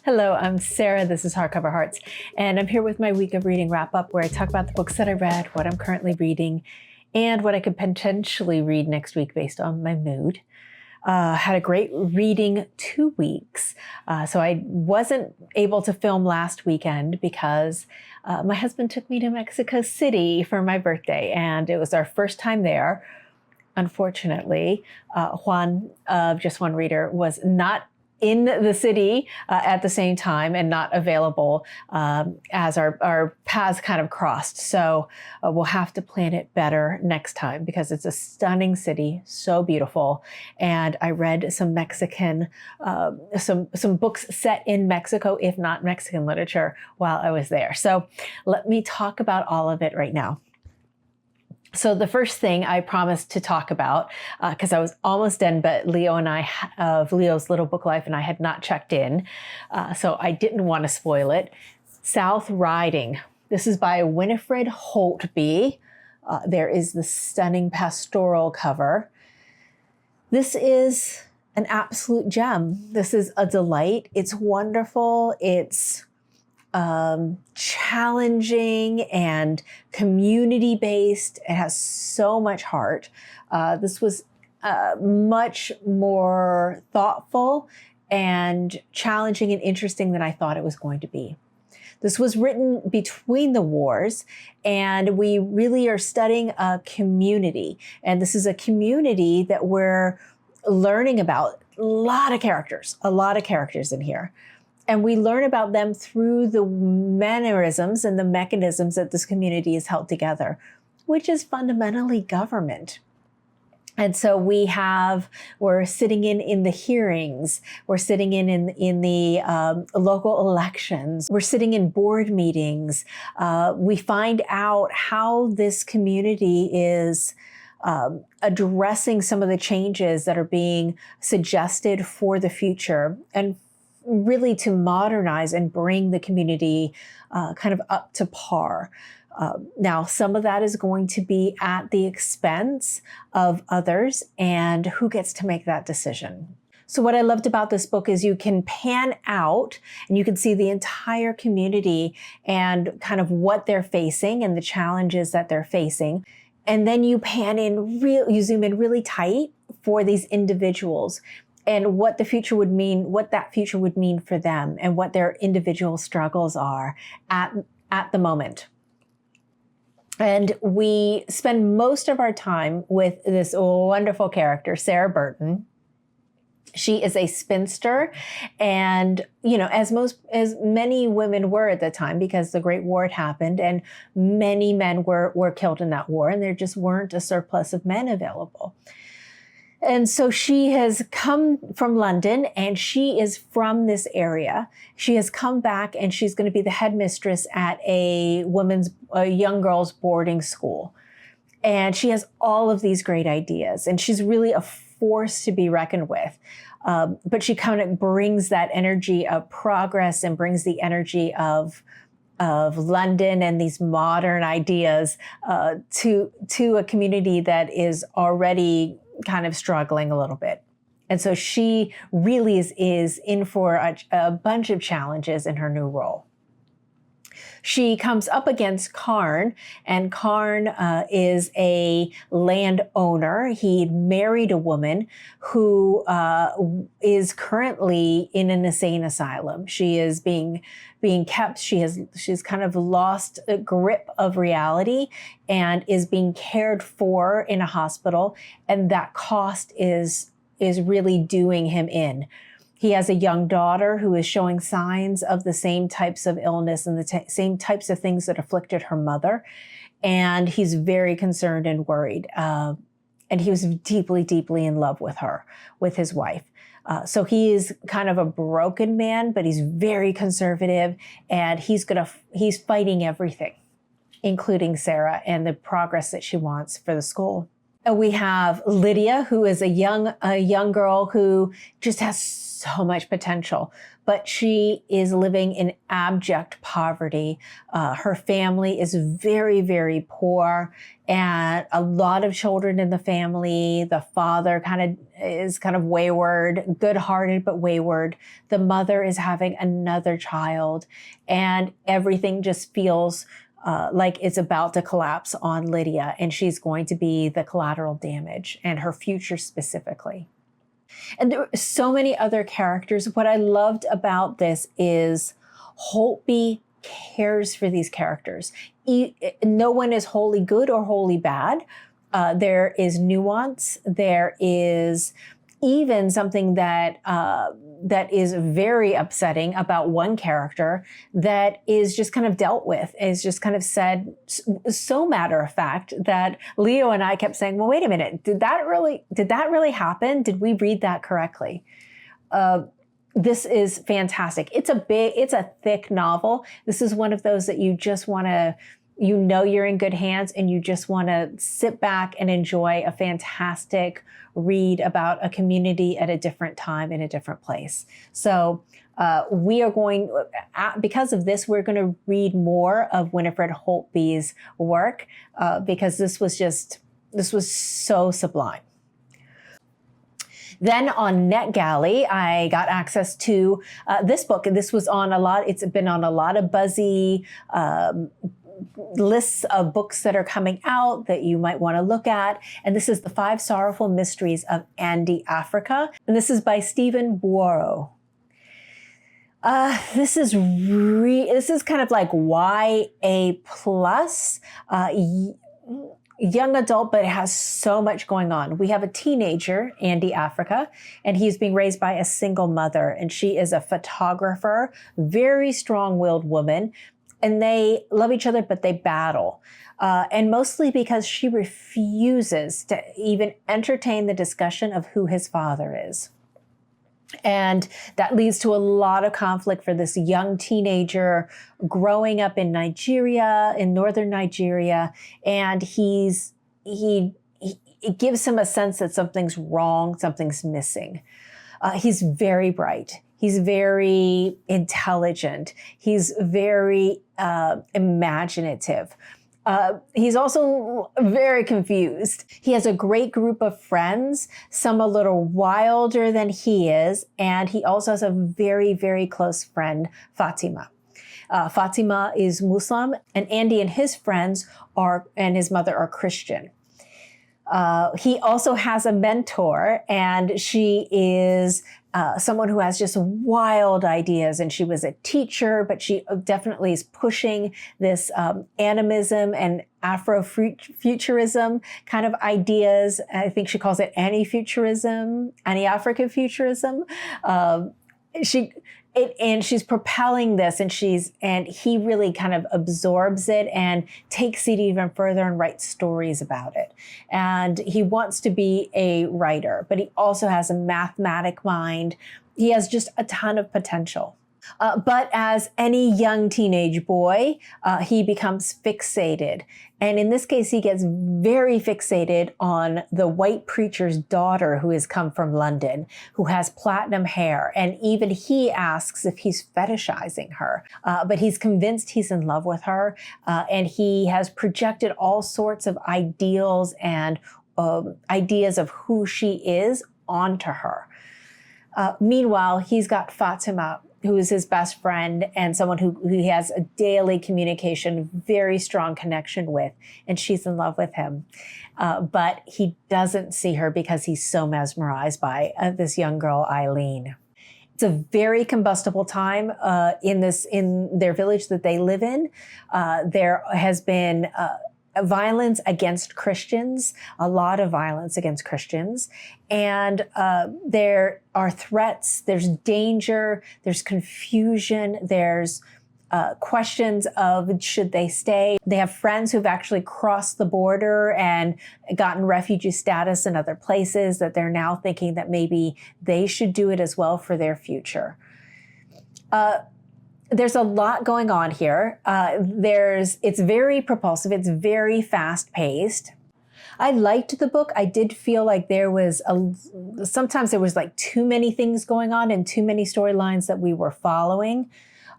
Hello, I'm Sarah. This is Hardcover Hearts, and I'm here with my week of reading wrap-up where I talk about the books that I read, what I'm currently reading, and what I could potentially read next week based on my mood. Had a great reading 2 weeks, so I wasn't able to film last weekend because my husband took me to Mexico City for my birthday, and it was our first time there. Unfortunately, Juan of Just One Reader was not in the city at the same time and not available as our paths kind of crossed. So we'll have to plan it better next time because it's a stunning city, so beautiful. And I read some Mexican, some books set in Mexico, if not Mexican literature, while I was there. So let me talk about all of it right now. So the first thing I promised to talk about, because I was almost done, but Leo and I, of Leo's Little Book Life, and I had not checked in, so I didn't want to spoil it. South Riding. This is by Winifred Holtby. There is the stunning pastoral cover. This is an absolute gem. This is a delight. It's wonderful. It's challenging and community-based. It has so much heart. This was much more thoughtful and challenging and interesting than I thought it was going to be. This was written between the wars, and we really are studying a community. And this is a community that we're learning about. A lot of characters in here. And we learn about them through the mannerisms and the mechanisms that this community is held together, which is fundamentally government. And so we're sitting in the hearings, we're sitting in the local elections, we're sitting in board meetings. We find out how this community is addressing some of the changes that are being suggested for the future, and really to modernize and bring the community kind of up to par. Now, some of that is going to be at the expense of others, and who gets to make that decision? So what I loved about this book is you can pan out and you can see the entire community and kind of what they're facing and the challenges that they're facing. And then you you zoom in really tight for these individuals and what the future would mean, what that future would mean for them, and what their individual struggles are at the moment. And we spend most of our time with this wonderful character, Sarah Burton. She is a spinster, and as many women were at the time, because the Great War had happened, and many men were killed in that war, and there just weren't a surplus of men available. And so she has come from London, and she is from this area. She has come back, and she's going to be the headmistress at a young girls' boarding school. And she has all of these great ideas, and she's really a force to be reckoned with. But she kind of brings that energy of progress and brings the energy of London and these modern ideas to a community that is already kind of struggling a little bit. And so she really is in for a bunch of challenges in her new role. She comes up against Khan, and Khan is a landowner. He married a woman who is currently in an insane asylum. She is being kept. She's kind of lost a grip of reality and is being cared for in a hospital, and that cost is really doing him in. He has a young daughter who is showing signs of the same types of illness and the same types of things that afflicted her mother. And he's very concerned and worried. And he was deeply, deeply in love with her, with his wife. So he is kind of a broken man, but he's very conservative, and he's fighting everything, including Sarah and the progress that she wants for the school. We have Lydia, who is a young girl who just has so much potential, but she is living in abject poverty. Her family is very, very poor, and a lot of children in the family. The father is kind of wayward, good-hearted, but wayward. The mother is having another child, and everything just feels like it's about to collapse on Lydia, and she's going to be the collateral damage, and her future specifically. And there are so many other characters. What I loved about this is Holtby cares for these characters. No one is wholly good or wholly bad. There is nuance. There is even something that is very upsetting about one character that is just kind of dealt with, is just kind of said so matter of fact that Leo and I kept saying, well, wait a minute, did that really happen? Did we read that correctly? This is fantastic. It's a thick novel. This is one of those that you just want to, you're in good hands, and you just want to sit back and enjoy a fantastic read about a community at a different time in a different place. So we are going, because of this, we're going to read more of Winifred Holtby's work because this was so sublime. Then on NetGalley, I got access to this book. And this was on it's been on a lot of buzzy lists of books that are coming out that you might want to look at. And this is The 5 Sorrowful Mysteries of Andy Africa. And this is by Stephen Buoro. This is kind of like YA plus, young adult, but it has so much going on. We have a teenager, Andy Africa, and he's being raised by a single mother. And she is a photographer, very strong-willed woman. And they love each other, but they battle. And mostly because she refuses to even entertain the discussion of who his father is. And that leads to a lot of conflict for this young teenager growing up in Nigeria, in northern Nigeria. And it gives him a sense that something's wrong, something's missing. He's very bright. He's very intelligent. He's very imaginative. He's also very confused. He has a great group of friends, some a little wilder than he is, and he also has a very, very close friend, Fatima. Fatima is Muslim, and Andy and his friends and his mother are Christian. He also has a mentor, and she is someone who has just wild ideas, and she was a teacher, but she definitely is pushing this animism and Afrofuturism kind of ideas. I think she calls it Anti-Futurism, Anti-African Futurism. And she's propelling this, and he really kind of absorbs it and takes it even further and writes stories about it. And he wants to be a writer, but he also has a mathematic mind. He has just a ton of potential. But as any young teenage boy, he becomes fixated. And in this case, he gets very fixated on the white preacher's daughter who has come from London, who has platinum hair. And even he asks if he's fetishizing her. But he's convinced he's in love with her. And he has projected all sorts of ideals and ideas of who she is onto her. Meanwhile, he's got Fatima, who is his best friend and someone who he has a daily communication, very strong connection with, and she's in love with him. But he doesn't see her because he's so mesmerized by this young girl, Eileen. It's a very combustible time in their village that they live in. There has been violence against Christians, a lot of violence against Christians. And there are threats, there's danger, there's confusion, there's questions of should they stay. They have friends who've actually crossed the border and gotten refugee status in other places that they're now thinking that maybe they should do it as well for their future. There's a lot going on here. It's very propulsive. It's very fast paced. I liked the book. I did feel like sometimes there was like too many things going on and too many storylines that we were following.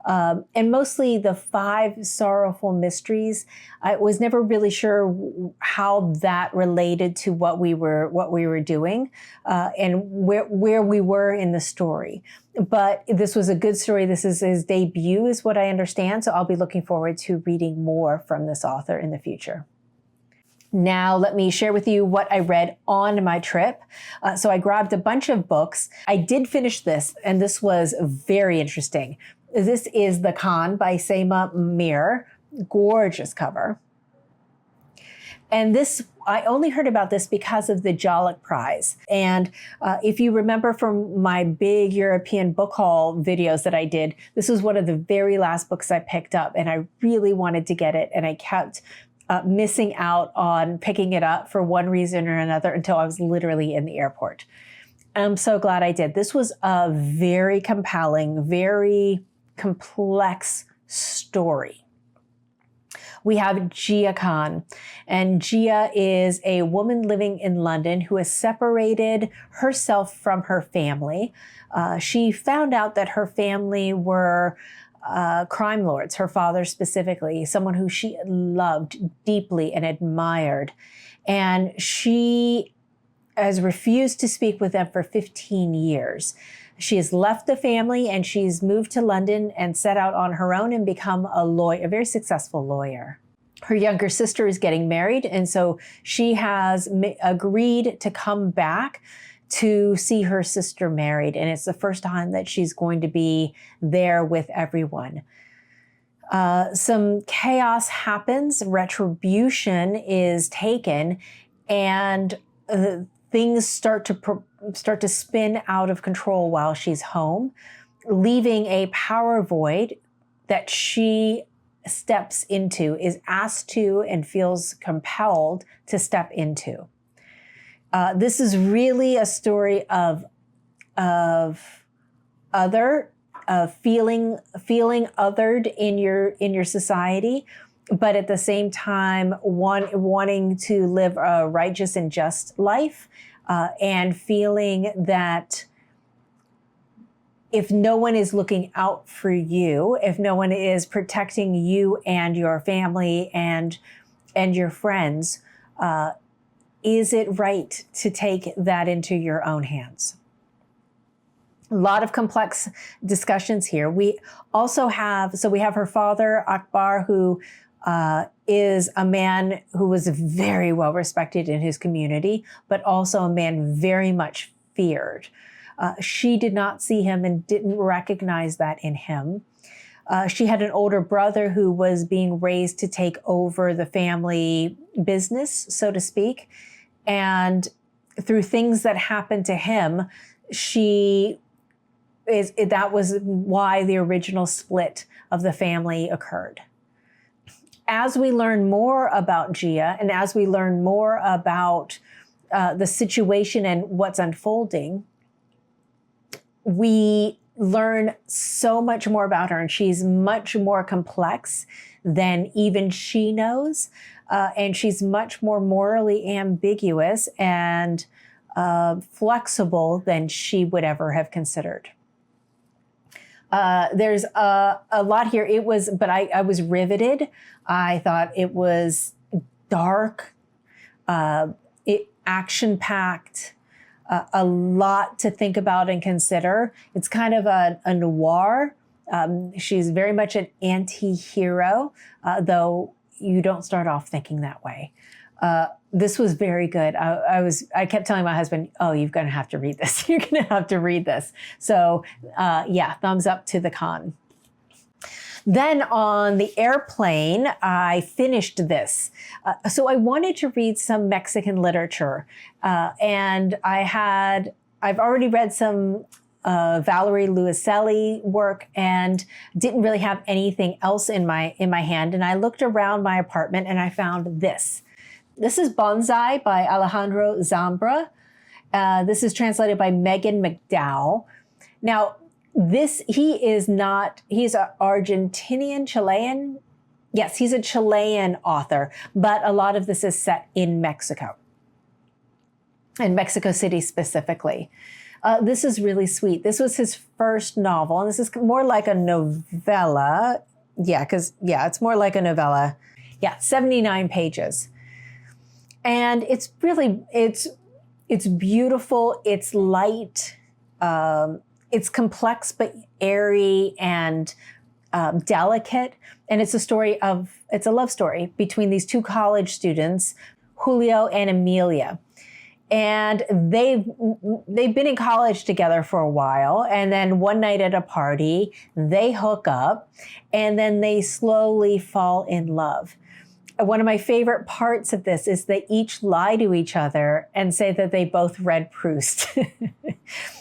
And mostly the 5 sorrowful mysteries, I was never really sure how that related to what we were doing, and where we were in the story. But this was a good story. This is his debut, is what I understand. So I'll be looking forward to reading more from this author in the future. Now, let me share with you what I read on my trip. So I grabbed a bunch of books. I did finish this, and this was very interesting. This is The Khan by Saima Mir. Gorgeous cover. And this, I only heard about this because of the Jollick Prize. And if you remember from my big European book haul videos that I did, this was one of the very last books I picked up, and I really wanted to get it. And I kept missing out on picking it up for one reason or another until I was literally in the airport. I'm so glad I did. This was a very compelling, very complex story. We have Gia Khan, and Gia is a woman living in London who has separated herself from her family. She found out that her family were crime lords, her father specifically, someone who she loved deeply and admired. And she has refused to speak with them for 15 years. She has left the family and she's moved to London and set out on her own and become a very successful lawyer. Her younger sister is getting married, and so she has agreed to come back to see her sister married. And it's the first time that she's going to be there with everyone. Some chaos happens, retribution is taken, and things start to spin out of control while she's home, leaving a power void that she steps into, is asked to, and feels compelled to step into. This is really a story of feeling othered in your society, but at the same time wanting to live a righteous and just life, and feeling that if no one is looking out for you, if no one is protecting you and your family and your friends, is it right to take that into your own hands? A lot of complex discussions here. We also have her father, Akbar, who is a man who was very well respected in his community, but also a man very much feared. She did not see him and didn't recognize that in him. She had an older brother who was being raised to take over the family business, so to speak. And through things that happened to him, that was why the original split of the family occurred. As we learn more about Gia, and as we learn more about the situation and what's unfolding, we learn so much more about her, and she's much more complex than even she knows. And she's much more morally ambiguous and flexible than she would ever have considered. There's a lot here. But I was riveted. I thought it was dark, action-packed, a lot to think about and consider. It's kind of a noir. She's very much an anti-hero, though you don't start off thinking that way. This was very good. I kept telling my husband, "Oh, you're going to have to read this. You're going to have to read this." So, thumbs up to the Khan. Then on the airplane, I finished this. So I wanted to read some Mexican literature, and I've already read some Valerie Luiselli work and didn't really have anything else in my hand. And I looked around my apartment and I found this. This is Bonsai by Alejandro Zambra. This is translated by Megan McDowell. Now, he's an Argentinian, Chilean Yes, he's a Chilean author, but a lot of this is set in Mexico, in Mexico City specifically. This is really sweet. This was his first novel, and this is more like a novella. Yeah, it's more like a novella. Yeah, 79 pages. And it's really, it's beautiful, it's light, it's complex but airy and delicate. And it's a love story between these two college students, Julio and Emilia. And they've been in college together for a while. And then one night at a party, they hook up and then they slowly fall in love. One of my favorite parts of this is they each lie to each other and say that they both read Proust.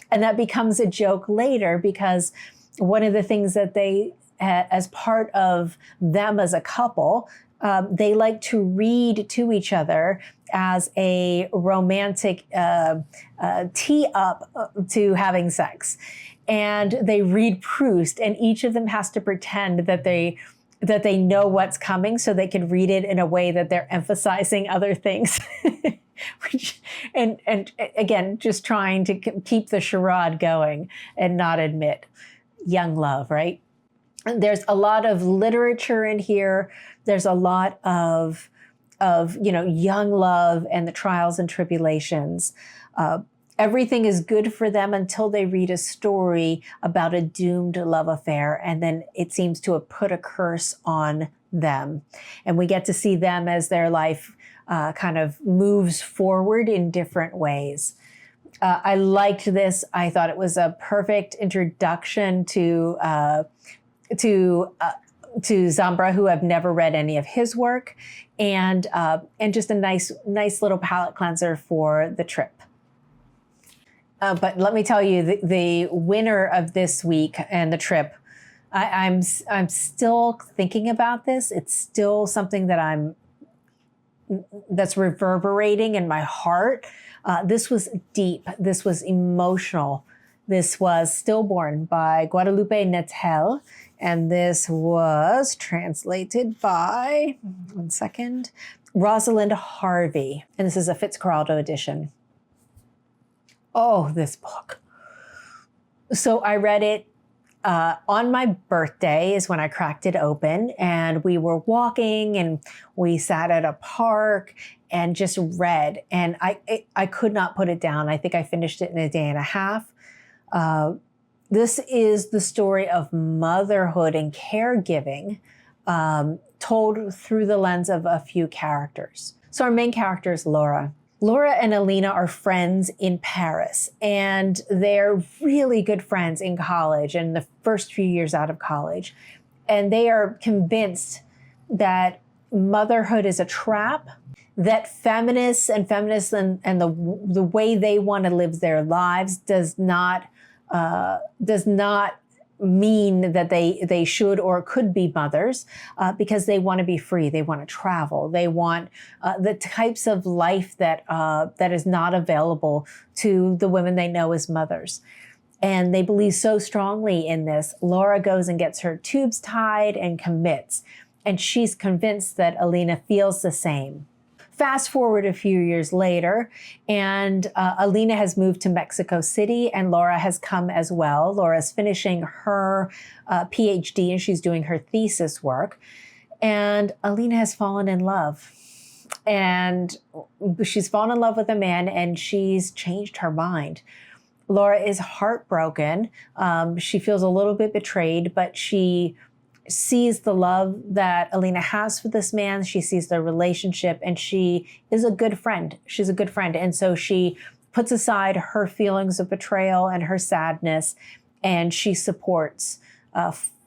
And that becomes a joke later because one of the things that they, as part of them as a couple, they like to read to each other as a romantic tee up to having sex. And they read Proust, and each of them has to pretend that they know what's coming so they can read it in a way that they're emphasizing other things. and again, just trying to keep the charade going and not admit young love, right? There's a lot of literature in here. There's a lot of young love and the trials and tribulations. Everything is good for them until they read a story about a doomed love affair, and then it seems to have put a curse on them. And we get to see them as their life kind of moves forward in different ways. I liked this. I thought it was a perfect introduction to Zambra, who I've never read any of his work, and just a nice little palate cleanser for the trip. But let me tell you, the winner of this week and the trip, I'm still thinking about this. It's still something that's reverberating in my heart. This was deep. This was emotional. This was Stillborn by Guadelupe Nettel. And this was translated by, Rosalind Harvey. And this is a Fitzcarraldo edition. Oh, this book. So I read it on my birthday is when I cracked it open, and we were walking and we sat at a park and just read. And I could not put it down. I think I finished it in a day and a half. This is the story of motherhood and caregiving told through the lens of a few characters. So our main character is Laura. Laura and Alina are friends in Paris, and they're really good friends in college and the first few years out of college. And they are convinced that motherhood is a trap, that feminists and the way they want to live their lives does not mean that they should or could be mothers, because they want to be free. They want to travel. They want the types of life that is not available to the women they know as mothers. And they believe so strongly in this. Laura goes and gets her tubes tied and commits. And she's convinced that Alina feels the same. Fast forward a few years later, and Alina has moved to Mexico City, and Laura has come as well. Laura's finishing her PhD, and she's doing her thesis work. And Alina has fallen in love. And she's fallen in love with a man, and she's changed her mind. Laura is heartbroken. She feels a little bit betrayed, but she sees the love that Alina has for this man. She sees their relationship, and she is a good friend. She's a good friend. And so she puts aside her feelings of betrayal and her sadness, and she supports,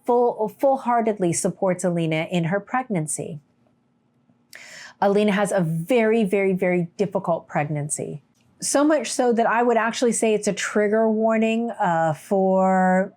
full-heartedly supports Alina in her pregnancy. Alina has a very, very, very difficult pregnancy. So much so that I would actually say it's a trigger warning for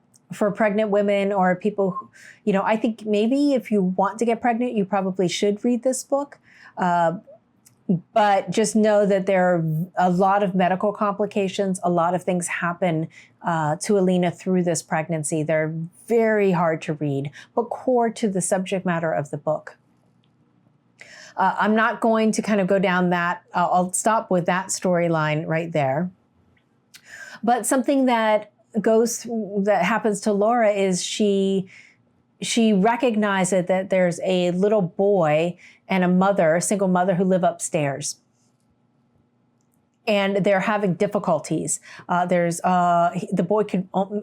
pregnant women or people who, I think maybe if you want to get pregnant, you probably should read this book. But just know that there are a lot of medical complications. A lot of things happen to Alina through this pregnancy. They're very hard to read, but core to the subject matter of the book. I'm not going to kind of go down that. I'll stop with that storyline right there. But something that happens to Laura is she recognizes that there's a little boy and a single mother who live upstairs. And they're having difficulties. The boy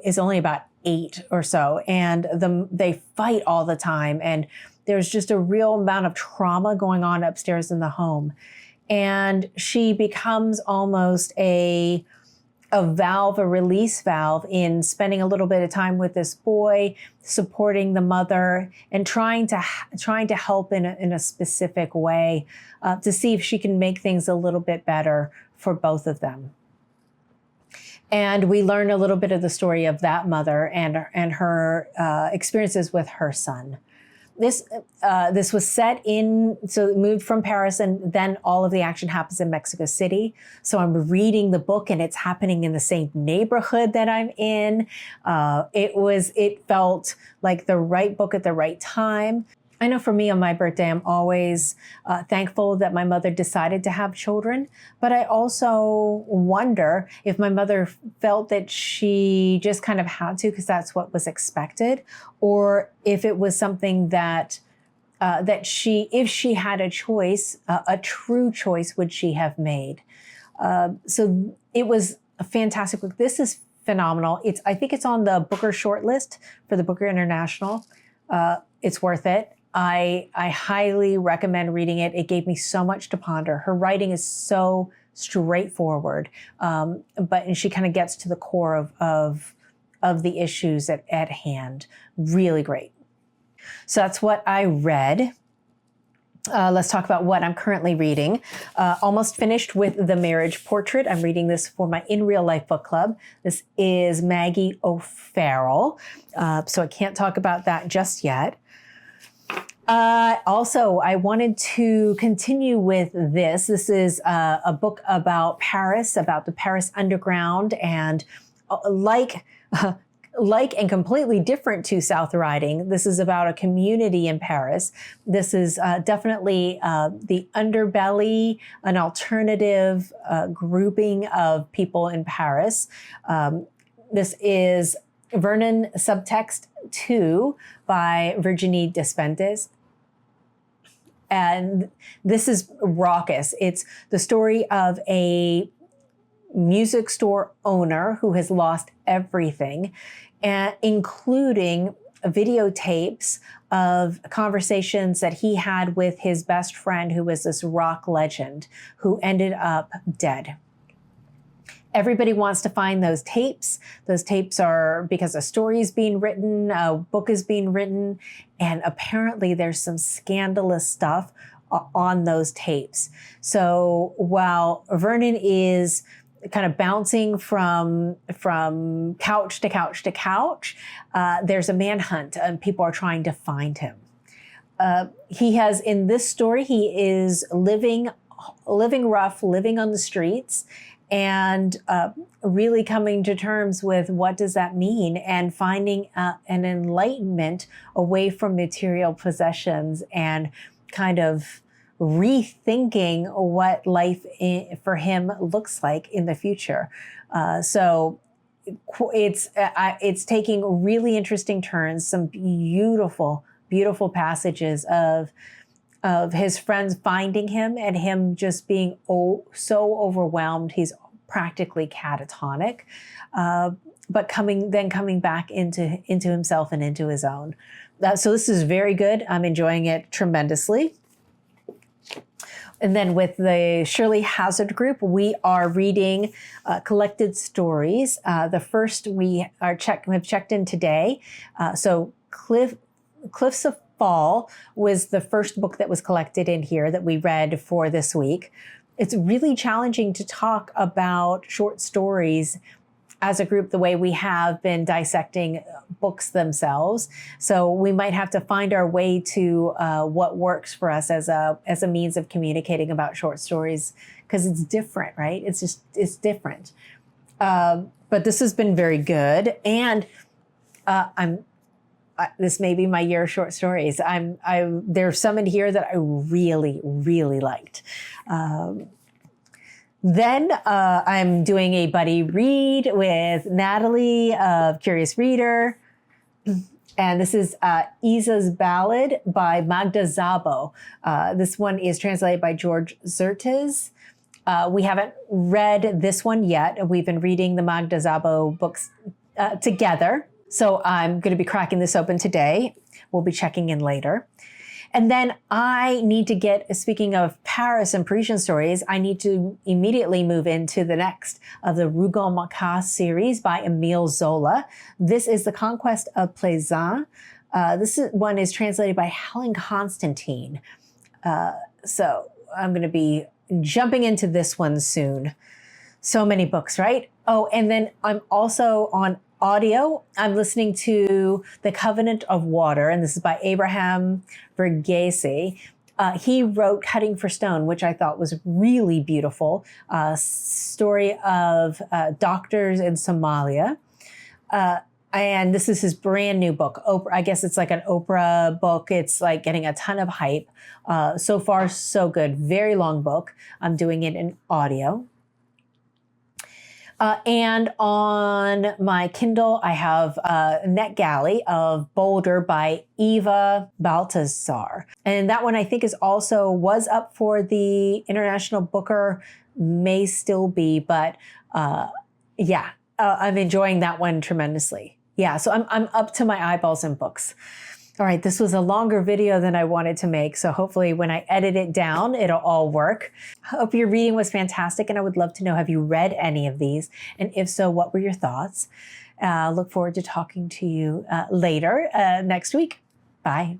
is only about 8 or so, and they fight all the time. And there's just a real amount of trauma going on upstairs in the home. And she becomes almost a release valve in spending a little bit of time with this boy, supporting the mother, and trying to help in a specific way to see if she can make things a little bit better for both of them. And we learn a little bit of the story of that mother and her experiences with her son. This was set so it moved from Paris, and then all of the action happens in Mexico City. So I'm reading the book and it's happening in the same neighborhood that I'm in. It felt like the right book at the right time. I know for me on my birthday, I'm always thankful that my mother decided to have children, but I also wonder if my mother felt that she just kind of had to because that's what was expected, or if it was something that if she had a choice, a true choice, would she have made? So it was a fantastic book. This is phenomenal. I think it's on the Booker shortlist for the Booker International. It's worth it. I highly recommend reading it. It gave me so much to ponder. Her writing is so straightforward, and she kind of gets to the core of the issues at hand. Really great. So that's what I read. Let's talk about what I'm currently reading. Almost finished with The Marriage Portrait. I'm reading this for my In Real Life book club. This is Maggie O'Farrell, so I can't talk about that just yet. Also, I wanted to continue with this. This is a book about Paris, about the Paris underground, and like and completely different to South Riding, this is about a community in Paris. This is definitely the underbelly, an alternative grouping of people in Paris. This is Vernon Subtext 2 by Virginie Despentes. And this is raucous. It's the story of a music store owner who has lost everything, including videotapes of conversations that he had with his best friend, who was this rock legend who ended up dead. Everybody wants to find those tapes. Those tapes are because a story is being written, a book is being written, and apparently there's some scandalous stuff on those tapes. So while Vernon is kind of bouncing from couch to couch to couch, there's a manhunt and people are trying to find him. In this story, he is living rough, living on the streets, and really coming to terms with what does that mean, and finding an enlightenment away from material possessions and kind of rethinking what life for him looks like in the future. So it's taking really interesting turns, some beautiful, beautiful passages of his friends finding him and him just being so overwhelmed. He's practically catatonic, but coming back into himself and into his own. So this is very good. I'm enjoying it tremendously. And then with the Shirley Hazzard group, we are reading collected stories. The first we have checked in today. So Cliffs of Fall was the first book that was collected in here that we read for this week. It's really challenging to talk about short stories as a group the way we have been dissecting books themselves. So we might have to find our way to what works for us as a means of communicating about short stories, because it's different, right? It's different. But this has been very good. And I'm this may be my year of short stories. There's some in here that I really, really liked. Then I'm doing a buddy read with Natalie of Curious Reader. And this is Isa's Ballad by Magda Szabo. This one is translated by George Sirtes. We haven't read this one yet. We've been reading the Magda Szabo books together. So I'm going to be cracking this open today. We'll be checking in later. And then I need to get, speaking of Paris and Parisian stories, I need to immediately move into the next of the Rougon-Macquart series by Émile Zola. This is The Conquest of Plaisance. One is translated by Helen Constantine. So I'm going to be jumping into this one soon. So many books, right? Oh, and then I'm also on audio. I'm listening to The Covenant of Water, and this is by Abraham Verghese. He wrote Cutting for Stone, which I thought was really beautiful. Story of doctors in Somalia. And this is his brand new book. Oprah, I guess it's like an Oprah book. It's like getting a ton of hype. So far, so good. Very long book. I'm doing it in audio. And on my Kindle, I have NetGalley of Boulder by Eva Baltazar. And that one I think was up for the International Booker, may still be, but yeah, I'm enjoying that one tremendously. Yeah, so I'm up to my eyeballs in books. All right, this was a longer video than I wanted to make, so hopefully when I edit it down, it'll all work. Hope your reading was fantastic, and I would love to know, have you read any of these? And if so, what were your thoughts? Look forward to talking to you later next week. Bye.